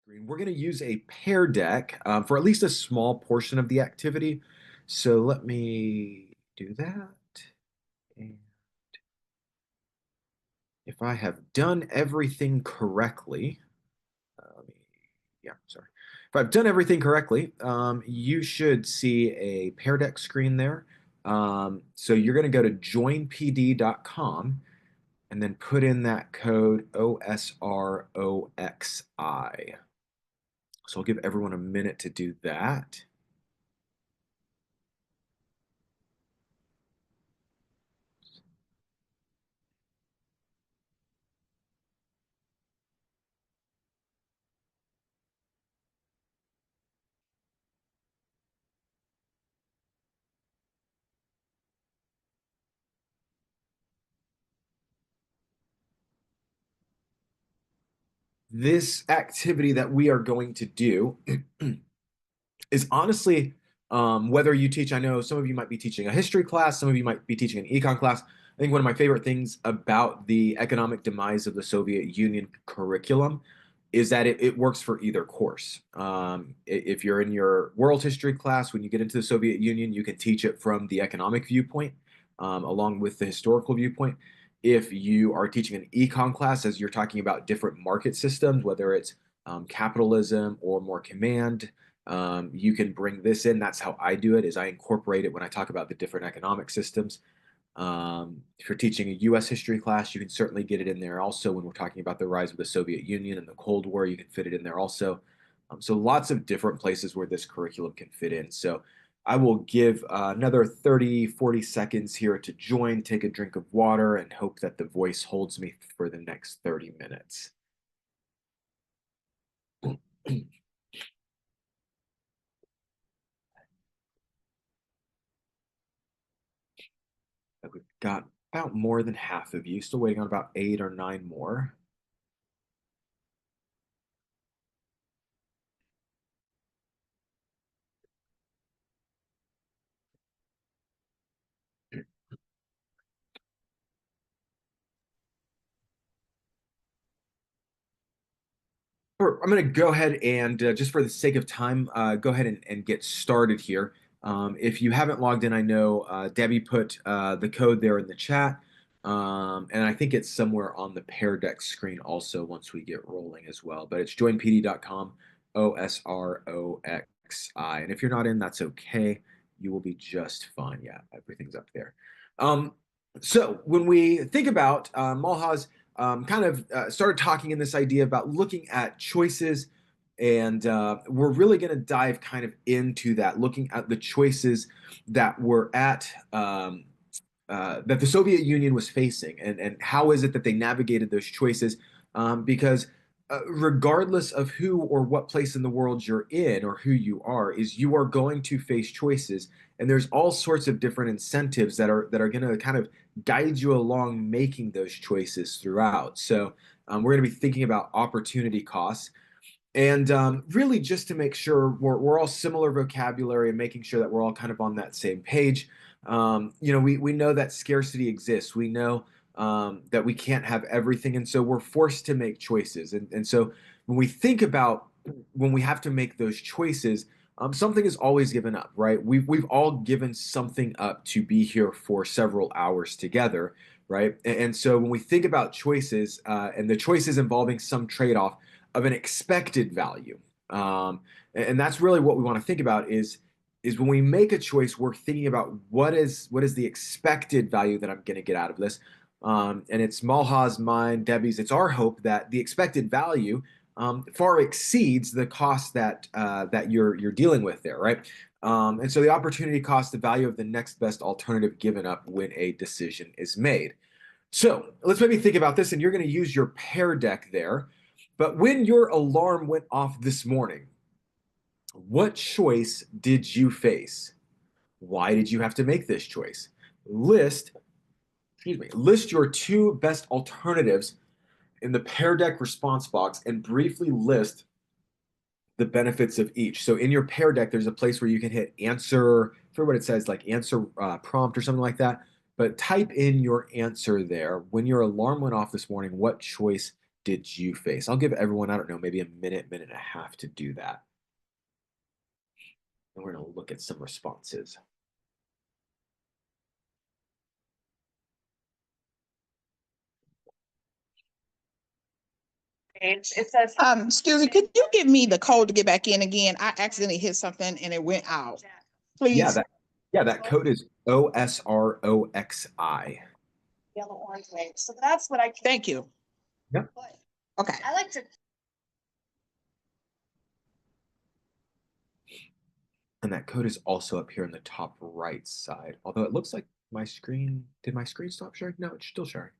Green. We're going to use a pair deck for at least a small portion of the activity. So let me do that. And if I have done everything correctly, let me, yeah, sorry. If I've done everything correctly, you should see a pair deck screen there. So you're going to go to joinpd.com and then put in that code OSROXI. So I'll give everyone a minute to do that. This activity that we are going to do is honestly, whether you teach, I know some of you might be teaching a history class, some of you might be teaching an econ class. I think one of my favorite things about the economic demise of the Soviet Union curriculum is that it works for either course. If you're in your world history class, when you get into the Soviet Union, you can teach it from the economic viewpoint, along with the historical viewpoint. If you are teaching an econ class, as you're talking about different market systems, whether it's capitalism or more command, you can bring this in. That's how I do it, is I incorporate it when I talk about the different economic systems. If you're teaching a US history class, you can certainly get it in there. Also, when we're talking about the rise of the Soviet Union and the Cold War, you can fit it in there also. So lots of different places where this curriculum can fit in. So I will give another 30, 40 seconds here to join, take a drink of water, and hope that the voice holds me for the next 30 minutes. We've got about more than half of you, still waiting on about 8 or 9 more. I'm going to go ahead and, just for the sake of time, go ahead and get started here. If you haven't logged in, I know Debbie put the code there in the chat. And I think it's somewhere on the Pear Deck screen also once we get rolling as well. But it's joinpd.com, OSROXI. And if you're not in, that's okay. You will be just fine. Yeah, everything's up there. So when we think about Malhaz kind of started talking in this idea about looking at choices. And we're really going to dive kind of into that, looking at the choices that were that the Soviet Union was facing, and how is it that they navigated those choices? Because regardless of who or what place in the world you're in or who you are, is you are going to face choices, and there's all sorts of different incentives that are going to kind of guide you along making those choices throughout. So we're going to be thinking about opportunity costs. And really, just to make sure we're all similar vocabulary and making sure that we're all kind of on that same page. We know that scarcity exists. We know that we can't have everything. And so we're forced to make choices. And so when we think about when we have to make those choices, something is always given up, right? We've all given something up to be here for several hours together, right? And so when we think about choices and the choices involving some trade-off, of an expected value. And that's really what we want to think about is when we make a choice, we're thinking about what is the expected value that I'm going to get out of this. And it's Malha's, mine, Debbie's. It's our hope that the expected value far exceeds the cost that you're dealing with there, right? And so the opportunity cost, the value of the next best alternative given up when a decision is made. So let's maybe think about this, and you're going to use your pair deck there. But when your alarm went off this morning, what choice did you face? Why did you have to make this choice? List your two best alternatives in the pair deck response box and briefly list the benefits of each. So in your pair deck, there's a place where you can hit answer, for what it says, like answer prompt or something like that. But type in your answer there. When your alarm went off this morning, what choice did you face? I'll give everyone, I don't know, maybe a minute, minute and a half to do that. And we're going to look at some responses. It says, excuse me, could you give me the code to get back in again? I accidentally hit something and it went out. Yeah, Please. that code is OSROXI. Yellow, orange, red. So that's what I. Thank you. Yep. Okay. I like to. And that code is also up here in the top right side. Although it looks like my screen, did my screen stop sharing? No, it's still sharing.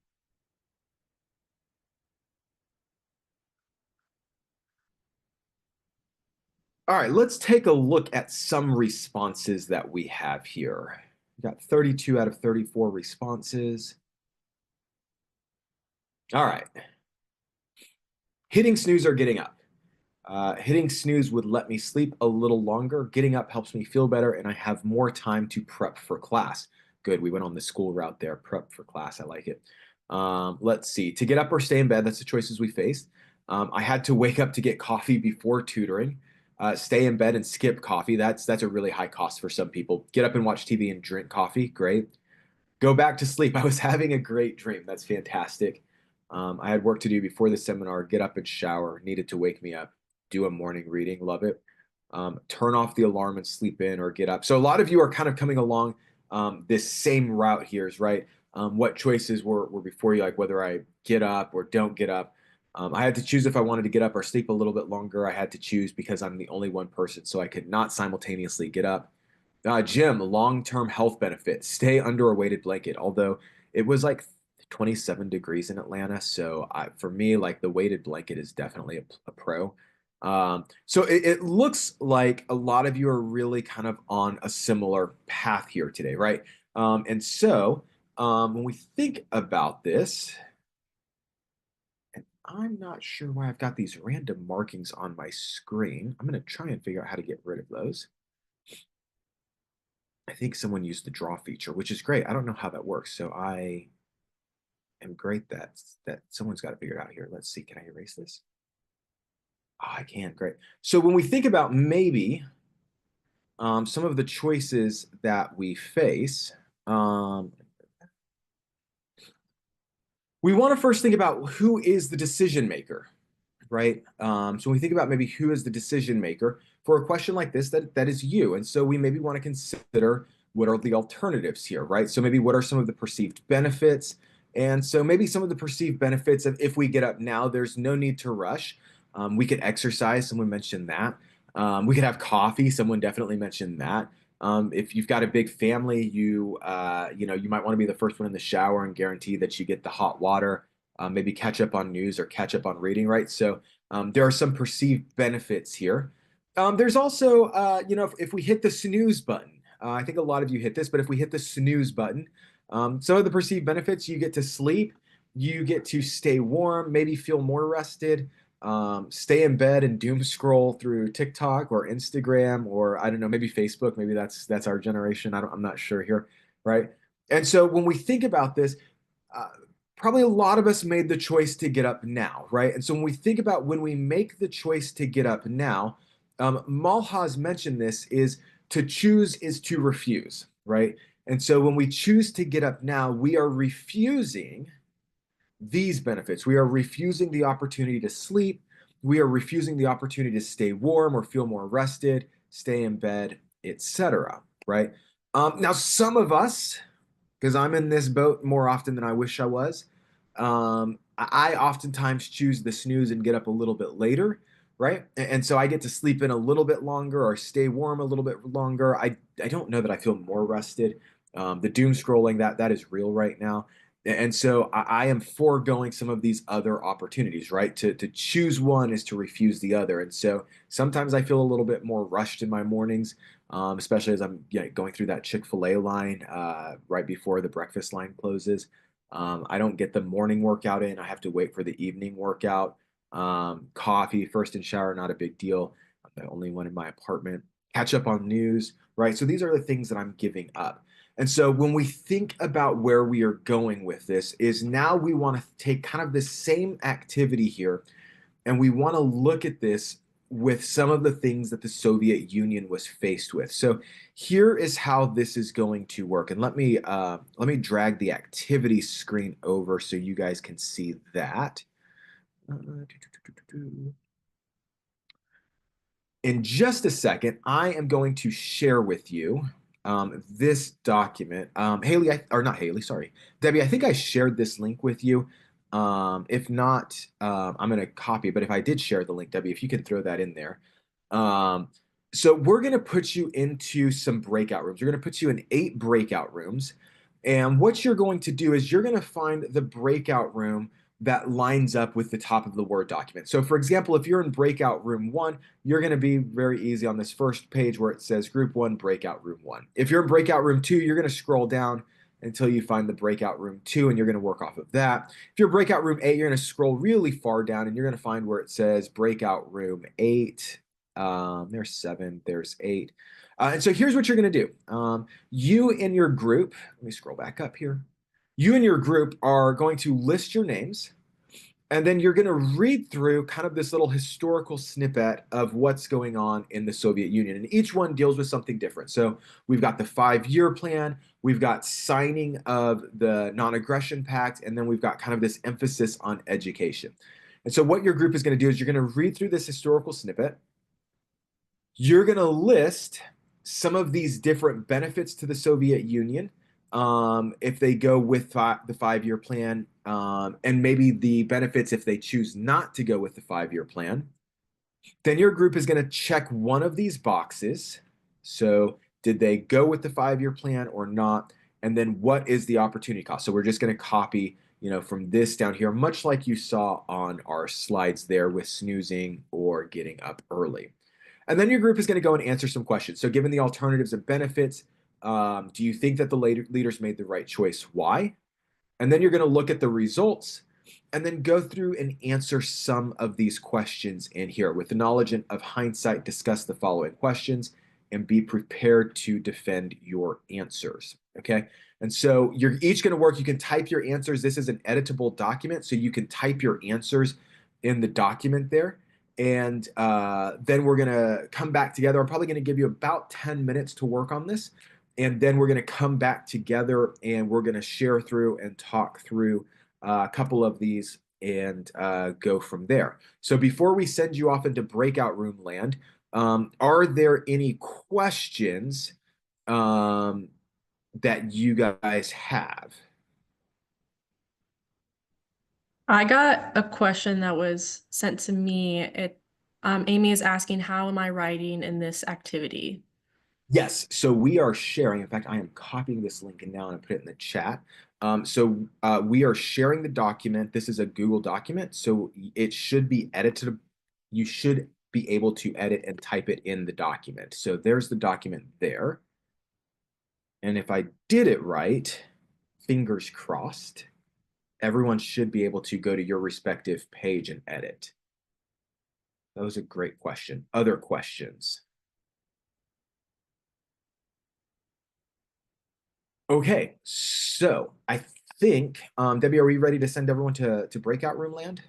All right, let's take a look at some responses that we have here. We got 32 out of 34 responses. All right. Hitting snooze or getting up. Hitting snooze would let me sleep a little longer. Getting up helps me feel better, and I have more time to prep for class. Good. We went on the school route there. Prep for class. I like it. Let's see. To get up or stay in bed, that's the choices we faced. I had to wake up to get coffee before tutoring. Stay in bed and skip coffee. That's a really high cost for some people. Get up and watch TV and drink coffee. Great. Go back to sleep. I was having a great dream. That's fantastic. I had work to do before the seminar. Get up and shower. Needed to wake me up. Do a morning reading. Love it. Turn off the alarm and sleep in or get up. So a lot of you are kind of coming along this same route here, is right. What choices were before you, like whether I get up or don't get up. I had to choose if I wanted to get up or sleep a little bit longer. I had to choose because I'm the only one person, so I could not simultaneously get up. Jim, long-term health benefits. Stay under a weighted blanket. Although it was like 27 degrees in Atlanta, so for me, like the weighted blanket is definitely a pro. So it looks like a lot of you are really kind of on a similar path here today, right? And so when we think about this, and I'm not sure why I've got these random markings on my screen. I'm going to try and figure out how to get rid of those. I think someone used the draw feature, which is great. I don't know how that works. So I am great that someone's got to figure it out here. Let's see. Can I erase this? Oh, I can. Great. So when we think about maybe some of the choices that we face, um, we want to first think about who is the decision maker, right? So when we think about maybe who is the decision maker for a question like this, that is you. And so we maybe want to consider what are the alternatives here, right? So maybe what are some of the perceived benefits? And so maybe some of the perceived benefits of if we get up now, there's no need to rush. We could exercise, someone mentioned that. We could have coffee, someone definitely mentioned that. If you've got a big family, you might want to be the first one in the shower and guarantee that you get the hot water. Maybe catch up on news or catch up on reading, right? So there are some perceived benefits here. There's also, if we hit the snooze button, I think a lot of you hit this, but if we hit the snooze button, some of the perceived benefits, you get to sleep, you get to stay warm, maybe feel more rested, stay in bed and doom scroll through TikTok or Instagram or I don't know, maybe Facebook. Maybe that's our generation. I'm not sure here, right? And so when we think about this, uh, probably a lot of us made the choice to get up now, right? And so when we think about when we make the choice to get up now, Malhaz mentioned this is to choose is to refuse, right? And so when we choose to get up now, we are refusing these benefits. We are refusing the opportunity to sleep. We are refusing the opportunity to stay warm or feel more rested, stay in bed, etc. Right? Now, some of us, because I'm in this boat more often than I wish I was. I oftentimes choose the snooze and get up a little bit later, right? And so I get to sleep in a little bit longer or stay warm a little bit longer. I don't know that I feel more rested. The doom scrolling that is real right now. And so I am foregoing some of these other opportunities, right? To choose one is to refuse the other. And so sometimes I feel a little bit more rushed in my mornings, especially as I'm going through that Chick-fil-A line right before the breakfast line closes. I don't get the morning workout in. I have to wait for the evening workout. Coffee, first and shower, not a big deal. I'm the only one in my apartment. Catch up on news, right? So these are the things that I'm giving up. And so when we think about where we are going with this is now we want to take kind of the same activity here and we want to look at this with some of the things that the Soviet Union was faced with. So here is how this is going to work. And let me drag the activity screen over so you guys can see that. In just a second, I am going to share with you this document. Haley, or not Haley, sorry. Debbie, I think I shared this link with you. If not, I'm going to copy, but if I did share the link, Debbie, if you can throw that in there. Um, so we're going to put you into some breakout rooms. We're going to put you in 8 breakout rooms. And what you're going to do is you're going to find the breakout room that lines up with the top of the Word document. So for example, if you're in breakout room 1, you're going to be very easy on this first page where it says group 1, breakout room 1. If you're in breakout room 2, you're going to scroll down until you find the breakout room 2 and you're going to work off of that. If you're breakout room 8, you're going to scroll really far down and you're going to find where it says breakout room 8. There's 7, there's 8. And so here's what you're going to do. You and your group, let me scroll back up here. You and your group are going to list your names, and then you're going to read through kind of this little historical snippet of what's going on in the Soviet Union. And each one deals with something different. So we've got the 5-year plan, we've got signing of the non-aggression pact, and then we've got kind of this emphasis on education. And so what your group is going to do is you're going to read through this historical snippet. You're going to list some of these different benefits to the Soviet Union if they go with the 5-year plan, and maybe the benefits if they choose not to go with the 5-year plan. Then your group is going to check one of these boxes. So did they go with the 5-year plan or not? And then what is the opportunity cost? So we're just going to copy, from this down here, much like you saw on our slides there with snoozing or getting up early. And then your group is going to go and answer some questions. So given the alternatives and benefits, do you think that the leaders made the right choice? Why? And then you're going to look at the results and then go through and answer some of these questions in here. With the knowledge of hindsight, discuss the following questions and be prepared to defend your answers. Okay. And so you're each going to work. You can type your answers. This is an editable document, so you can type your answers in the document there. And then we're going to come back together. I'm probably going to give you about 10 minutes to work on this. And then we're going to come back together and we're going to share through and talk through a couple of these and go from there. So before we send you off into breakout room land, are there any questions that you guys have? I got a question that was sent to me. Amy is asking, how am I writing in this activity? Yes, so we are sharing. In fact, I am copying this link and now I'm going to put it in the chat. We are sharing the document. This is a Google document, so it should be edited. You should be able to edit and type it in the document. So there's the document there. And if I did it right, fingers crossed, everyone should be able to go to your respective page and edit. That was a great question. Other questions? Okay, so I think, Debbie, are we ready to send everyone to breakout room land?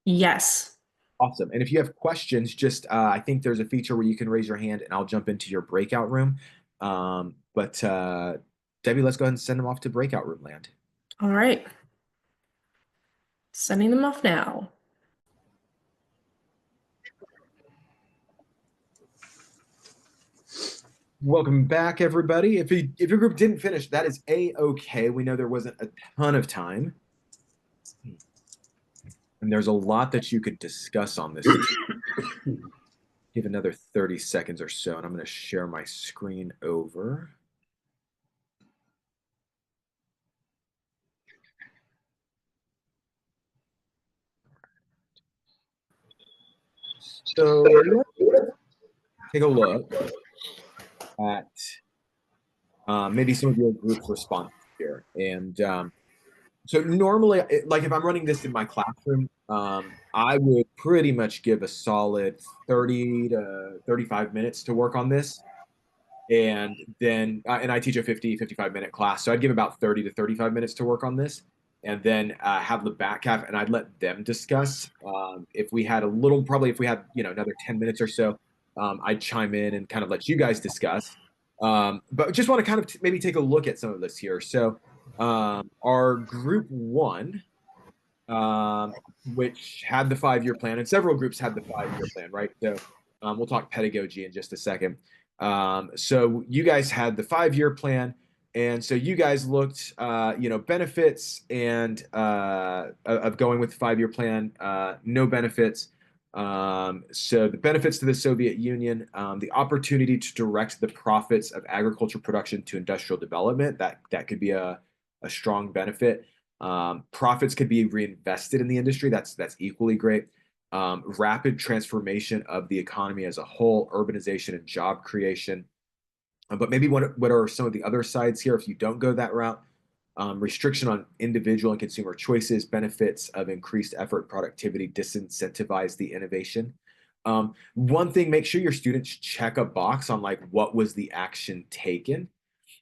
Yes. Awesome. And if you have questions, just I think there's a feature where you can raise your hand and I'll jump into your breakout room. But Debbie, let's go ahead and send them off to breakout room land. All right. Sending them off now. Welcome back, everybody. If your group didn't finish, that is a-okay. We know there wasn't a ton of time. And there's a lot that you could discuss on this. Give another 30 seconds or so, and I'm going to share my screen over. So let's take a look at maybe some of your group's responses here. And so normally, like if I'm running this in my classroom, I would pretty much give a solid 30 to 35 minutes to work on this. And then, and I teach a 55-minute class. So I'd give about 30 to 35 minutes to work on this and then have the back half and I'd let them discuss. If we had a little, probably if we had, another 10 minutes or so, I'd chime in and kind of let you guys discuss. But just want to kind of maybe take a look at some of this here. So our group one, which had the 5-year plan, and several groups had the 5-year plan, right? So we'll talk pedagogy in just a second. So you guys had the 5-year plan, and so you guys looked, benefits and of going with the 5-year plan, no benefits. So the benefits to the Soviet Union, the opportunity to direct the profits of agriculture production to industrial development, that could be a strong benefit. Profits could be reinvested in the industry. That's equally great. Rapid transformation of the economy as a whole, urbanization and job creation. But maybe what are some of the other sides here if you don't go that route? Restriction on individual and consumer choices, benefits of increased effort, productivity, disincentivize the innovation. One thing, make sure your students check a box on like what was the action taken.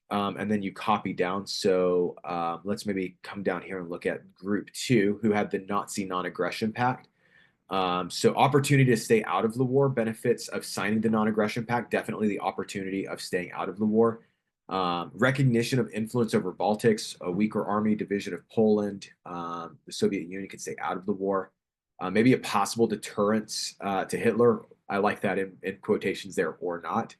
And then you copy down. So let's maybe come down here and look at group two, who had the Nazi non-aggression pact. So opportunity to stay out of the war, benefits of signing the non-aggression pact, definitely the opportunity of staying out of the war. Recognition of influence over Baltics, a weaker army, division of Poland, the Soviet Union could stay out of the war. Maybe a possible deterrence to Hitler. I like that in quotations there, or not.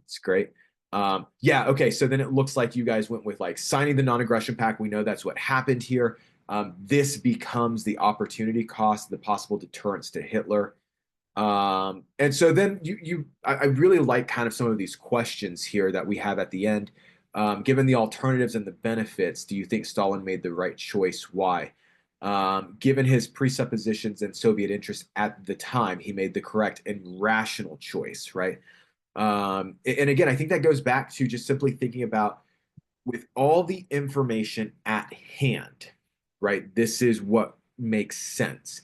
It's great. Yeah, okay, so then it looks like you guys went with like signing the non-aggression pact. We know that's what happened here. This becomes the opportunity cost, the possible deterrence to Hitler. And so then I really like kind of some of these questions here that we have at the end. Given the alternatives and the benefits, do you think Stalin made the right choice? Why? Given his presuppositions and Soviet interests at the time, he made the correct and rational choice, right? And again, I think that goes back to just simply thinking about with all the information at hand, right? This is what makes sense.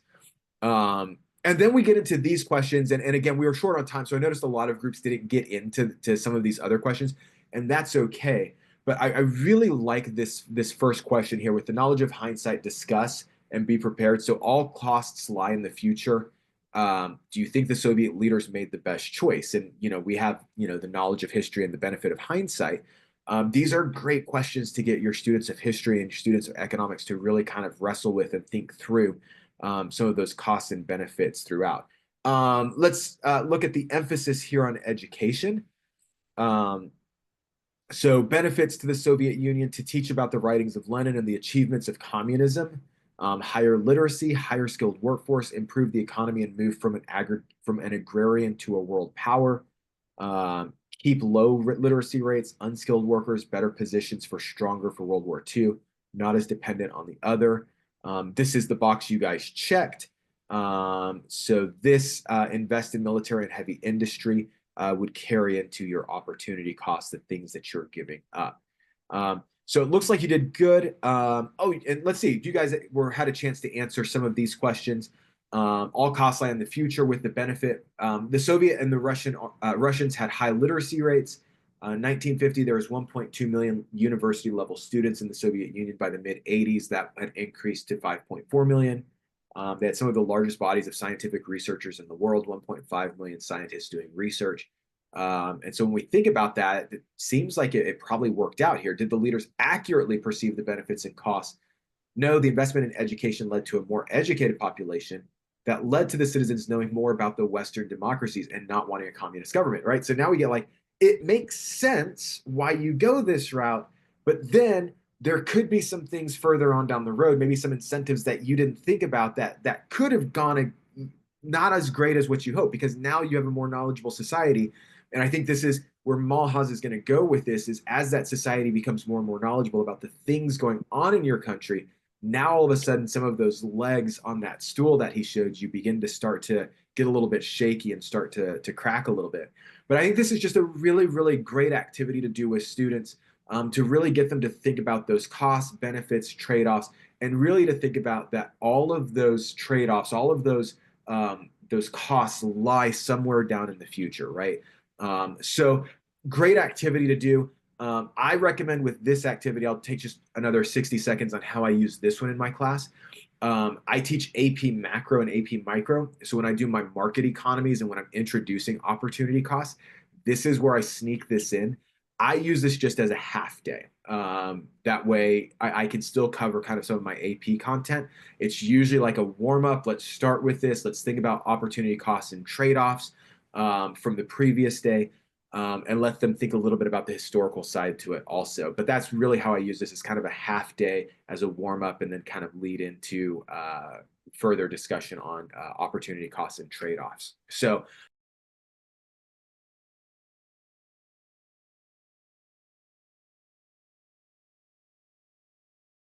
And then we get into these questions, and again, we were short on time, so I noticed a lot of groups didn't get into some of these other questions, and that's okay. But I really like this first question here with the knowledge of hindsight, discuss and be prepared. So all costs lie in the future. Do you think the Soviet leaders made the best choice? And we have the knowledge of history and the benefit of hindsight. These are great questions to get your students of history and students of economics to really kind of wrestle with and think through some of those costs and benefits throughout. Let's look at the emphasis here on education. So benefits to the Soviet Union to teach about the writings of Lenin and the achievements of communism, higher literacy, higher skilled workforce, improve the economy and move from an agrarian to a world power, keep low literacy rates, unskilled workers, better positions for World War II, not as dependent on the other. This is the box you guys checked. So this invest in military and heavy industry would carry into your opportunity costs, the things that you're giving up. So it looks like you did good. Oh, and let's see, you guys had a chance to answer some of these questions. All costs lie in the future with the benefit. The Soviet and the Russians had high literacy rates. 1950, there was 1.2 million university level students in the Soviet Union. By the mid 80s, that had increased to 5.4 million. They had some of the largest bodies of scientific researchers in the world, 1.5 million scientists doing research. And so when we think about that, it seems like it probably worked out here. Did the leaders accurately perceive the benefits and costs? No, the investment in education led to a more educated population that led to the citizens knowing more about the Western democracies and not wanting a communist government, right? So now we get like, it makes sense why you go this route, but then there could be some things further on down the road, maybe some incentives that you didn't think about that could have gone not as great as what you hope, because now you have a more knowledgeable society. And I think this is where Malhaz is going to go with this, is as that society becomes more and more knowledgeable about the things going on in your country, now all of a sudden some of those legs on that stool that he showed you begin to start to get a little bit shaky and start to crack a little bit. But I think this is just a really, really great activity to do with students, to really get them to think about those costs, benefits, trade-offs, and really to think about that all of those trade-offs, all of those costs lie somewhere down in the future, right? So great activity to do. I recommend with this activity, I'll take just another 60 seconds on how I use this one in my class. I teach AP macro and AP micro. So when I do my market economies and when I'm introducing opportunity costs, this is where I sneak this in. I use this just as a half day. That way I can still cover kind of some of my AP content. It's usually like a warm up. Let's start with this. Let's think about opportunity costs and trade-offs from the previous day. And let them think a little bit about the historical side to it also. But that's really how I use this as kind of a half day as a warm up and then kind of lead into further discussion on opportunity costs and trade offs. So